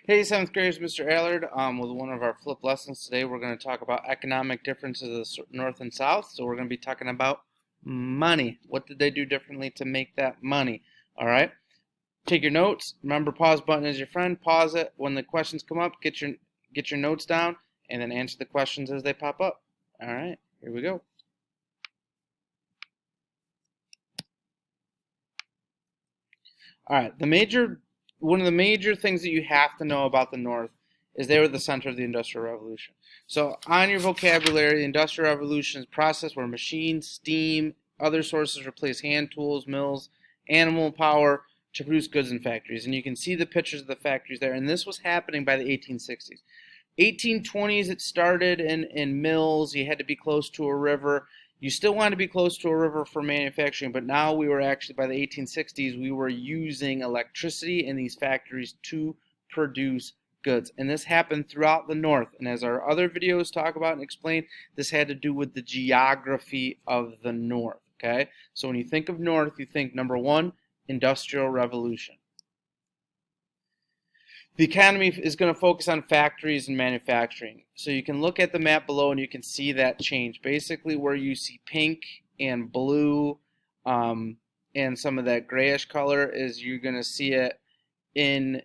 Hey, 7th graders, Mr. Allard. With one of our flip lessons today, we're going to talk about economic differences of the North and South. So we're going to be talking about money. What did they do differently to make that money? All right. Take your notes. Remember, pause button is your friend. Pause it when the questions come up. Get your notes down, and then answer the questions as they pop up. All right. Here we go. All right. One of the major things that you have to know about the North is they were the center of the Industrial Revolution. So on your vocabulary, the Industrial Revolution is a process where machines, steam, other sources replace hand tools, mills, animal power to produce goods in factories. And you can see the pictures of the factories there. And this was happening by the 1860s. 1820s, it started in mills. You had to be close to a river. You still want to be close to a river for manufacturing, but now we were actually, by the 1860s, we were using electricity in these factories to produce goods. And this happened throughout the North. And as our other videos talk about and explain, this had to do with the geography of the North. Okay? So when you think of North, you think, number one, Industrial Revolution. The economy is going to focus on factories and manufacturing. So you can look at the map below and you can see that change. Basically where you see pink and blue and some of that grayish color is you're going to see it in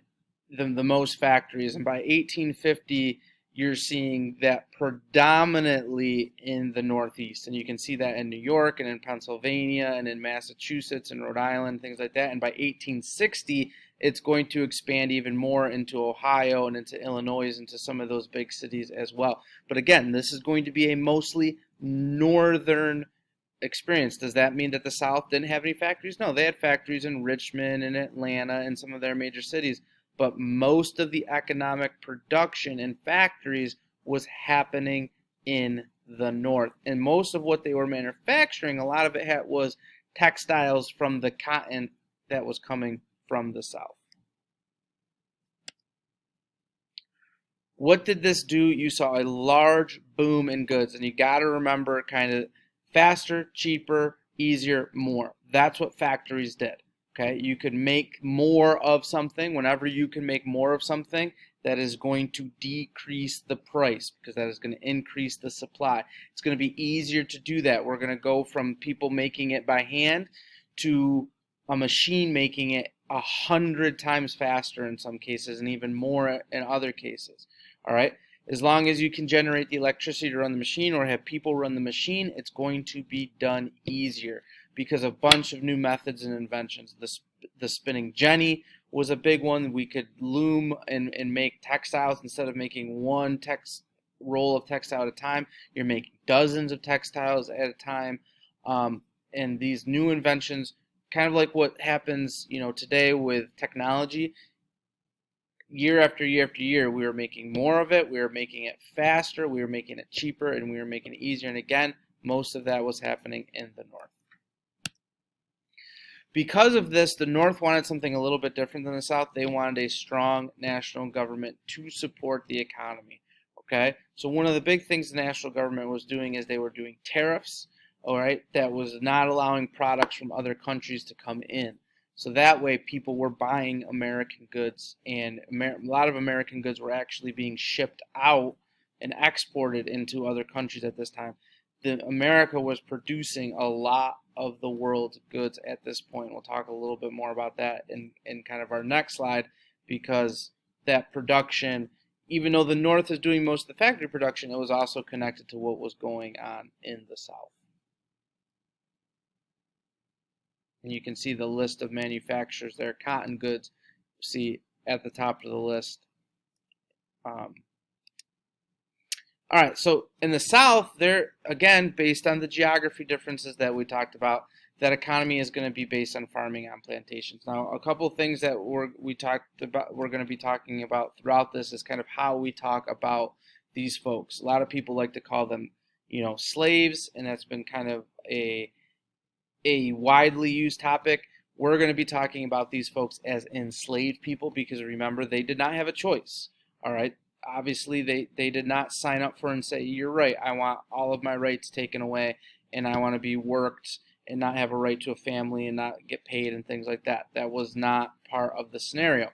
the most factories. And by 1850, you're seeing that predominantly in the Northeast. And you can see that in New York and in Pennsylvania and in Massachusetts and Rhode Island, things like that. And by 1860, it's going to expand even more into Ohio and into Illinois, into some of those big cities as well. But again, this is going to be a mostly northern experience. Does that mean that the South didn't have any factories? No, they had factories in Richmond and Atlanta and some of their major cities. But most of the economic production in factories was happening in the North. And most of what they were manufacturing, a lot of it was textiles from the cotton that was coming from the South. What did this do? You saw a large boom in goods, and you got to remember kind of faster, cheaper, easier, more. That's what factories did. Okay, you could make more of something. Whenever you can make more of something, that is going to decrease the price because that is going to increase the supply. It's going to be easier to do that. We're going to go from people making it by hand to a machine making it 100 times faster in some cases and even more in other cases. All right. As long as you can generate the electricity to run the machine or have people run the machine, it's going to be done easier because of a bunch of new methods and inventions. The spinning jenny was a big one. We could loom and make textiles. Instead of making one roll of textile at a time, you're making dozens of textiles at a time. And these new inventions, kind of like what happens, today with technology, year after year after year, we were making more of it, we were making it faster, we were making it cheaper, and we were making it easier. And again, most of that was happening in the North. Because of this, the North wanted something a little bit different than the South. They wanted a strong national government to support the economy. Okay, so one of the big things the national government was doing is they were doing tariffs. All right, that was not allowing products from other countries to come in. So that way people were buying American goods, and a lot of American goods were actually being shipped out and exported into other countries at this time. America was producing a lot of the world's goods at this point. We'll talk a little bit more about that in kind of our next slide, because that production, even though the North is doing most of the factory production, it was also connected to what was going on in the South. And you can see the list of manufacturers there. Cotton goods, see at the top of the list. All right, so in the South, they're, again, based on the geography differences that we talked about, that economy is going to be based on farming on plantations. Now, a couple of things that we're going to be talking about throughout this is kind of how we talk about these folks. A lot of people like to call them, slaves, and that's been kind of a widely used topic. We're going to be talking about these folks as enslaved people because, remember, they did not have a choice. All right. Obviously, they did not sign up for and say, you're right, I want all of my rights taken away and I want to be worked and not have a right to a family and not get paid and things like that. That was not part of the scenario.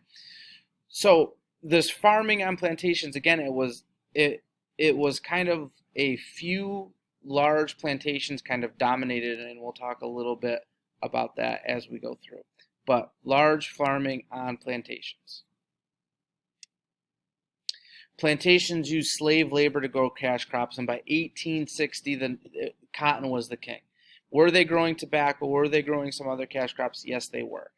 So this farming on plantations, again, it was kind of a few large plantations kind of dominated, and we'll talk a little bit about that as we go through. But large farming on plantations. Plantations used slave labor to grow cash crops, and by 1860, cotton was the king. Were they growing tobacco? Were they growing some other cash crops? Yes, they were.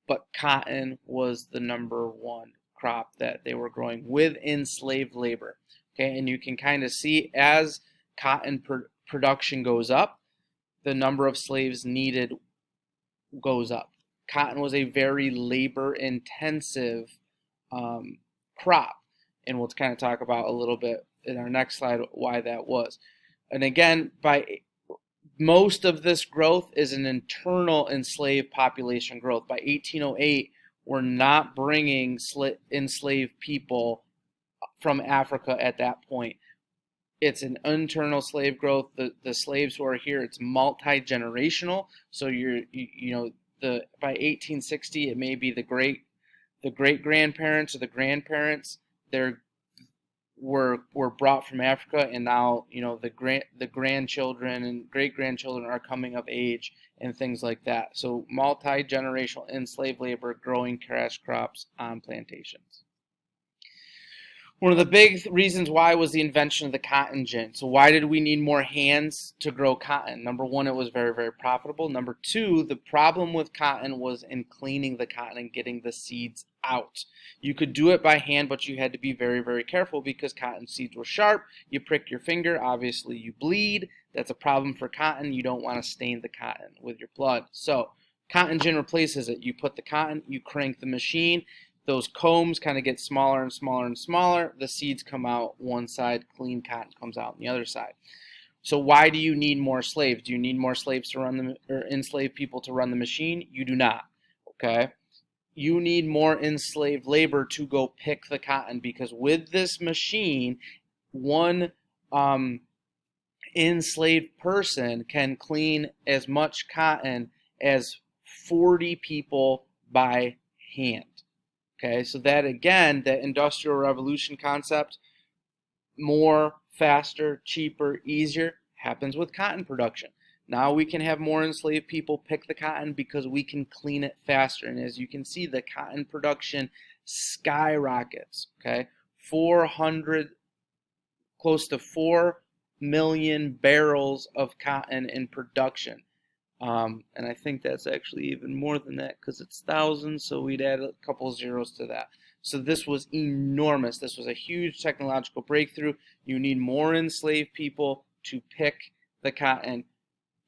But cotton was the number one crop that they were growing with enslaved labor. Okay, and you can kind of see as cotton production goes up, the number of slaves needed goes up. Cotton was a very labor-intensive crop, and we'll kind of talk about a little bit in our next slide why that was. And again, by most of this growth is an internal enslaved population growth. By 1808, we're not bringing enslaved people from Africa at that point. It's an internal slave growth. The slaves who are here, it's multi-generational. So by 1860, it may be the great grandparents or the grandparents. Were brought from Africa, and now the grandchildren and great grandchildren are coming of age and things like that. So multi-generational enslaved labor growing cash crops on plantations. One of the big reasons why was the invention of the cotton gin. So why did we need more hands to grow cotton? Number one, it was very, very profitable. Number two, the problem with cotton was in cleaning the cotton and getting the seeds out. You could do it by hand, but you had to be very, very careful because cotton seeds were sharp. You prick your finger, obviously you bleed. That's a problem for cotton. You don't want to stain the cotton with your blood. So cotton gin replaces it. You put the cotton, you crank the machine. Those combs kind of get smaller and smaller and smaller. The seeds come out one side, clean cotton comes out on the other side. So why do you need more slaves? Do you need more slaves to run or enslaved people to run the machine? You do not. Okay? You need more enslaved labor to go pick the cotton, because with this machine, one enslaved person can clean as much cotton as 40 people by hand. Okay, so that again, that Industrial Revolution concept, more, faster, cheaper, easier, happens with cotton production. Now we can have more enslaved people pick the cotton because we can clean it faster. And as you can see, the cotton production skyrockets. Okay, close to 4 million barrels of cotton in production. And I think that's actually even more than that because it's thousands, so we'd add a couple zeros to that. So this was enormous. This was a huge technological breakthrough. You need more enslaved people to pick the cotton,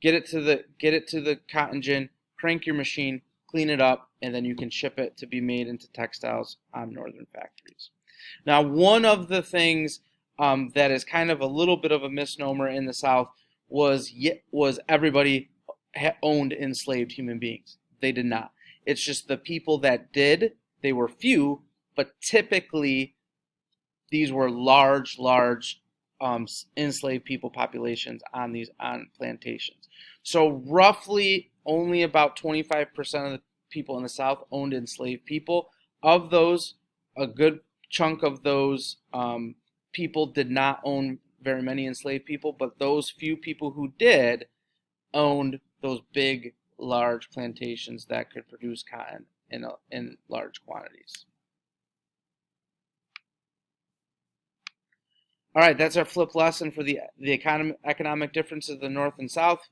get it to the cotton gin, crank your machine, clean it up, and then you can ship it to be made into textiles on northern factories. Now, one of the things that is kind of a little bit of a misnomer in the South was everybody owned enslaved human beings. They did not. It's just the people that did, they were few, but typically these were large enslaved people populations on plantations. So roughly only about 25% of the people in the South owned enslaved people. Of those, a good chunk of those people did not own very many enslaved people, but those few people who did owned those big, large plantations that could produce cotton in large quantities. All right, that's our flip lesson for the economic differences of the North and South.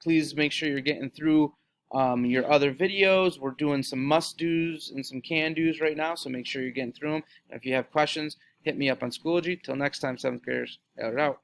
Please make sure you're getting through your other videos. We're doing some must-dos and some can-dos right now, so make sure you're getting through them. If you have questions, hit me up on Schoology. Till next time, 7th graders, out.